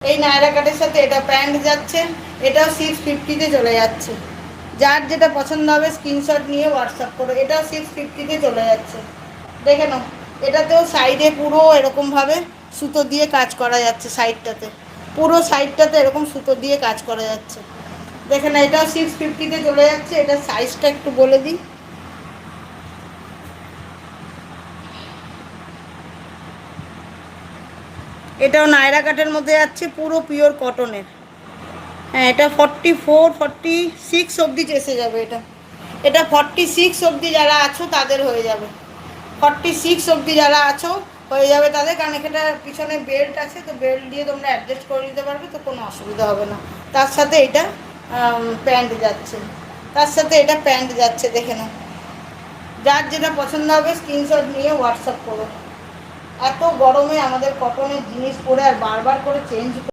এই নায়রা কাটের সাথে এটা প্যান্ট যাচ্ছে, এটাও 650-তে চলে যাচ্ছে। যার যেটা পছন্দ হবে স্ক্রিনশট নিয়ে হোয়াটসঅ্যাপ করো। এটাও 650-তে চলে যাচ্ছে, দেখে নাও। এটাতেও সাইডে পুরো এরকমভাবে সুতো দিয়ে কাজ করা যাচ্ছে, সাইডটাতে পুরো সাইডটাতে এরকম সুতো দিয়ে কাজ করা যাচ্ছে, দেখে না। এটাও 650-তে চলে যাচ্ছে। এটার সাইজটা একটু বলে দিই। এটাও নায়রা কাটের মধ্যে যাচ্ছে, পুরো পিওর কটনের। হ্যাঁ, এটা 46 অবধি এসে যাবে। এটা এটা 46 অবধি যারা আছো তাদের হয়ে যাবে। 46 অবধি যারা আছো হয়ে যাবে তাদের, কারণ এখানে পিছনে বেল্ট আছে, তো বেল্ট দিয়ে তোমরা অ্যাডজাস্ট করে নিতে পারবে, তো কোনো অসুবিধা হবে না। তার সাথে এটা প্যান্ট যাচ্ছে, তার সাথে এটা প্যান্ট যাচ্ছে, দেখে নাও। যার যেটা পছন্দ হবে স্ক্রিনশট নিয়ে হোয়াটসঅ্যাপ করো। এত গরমে আমাদের কটনের জিনিস পরে আর বারবার করে চেঞ্জ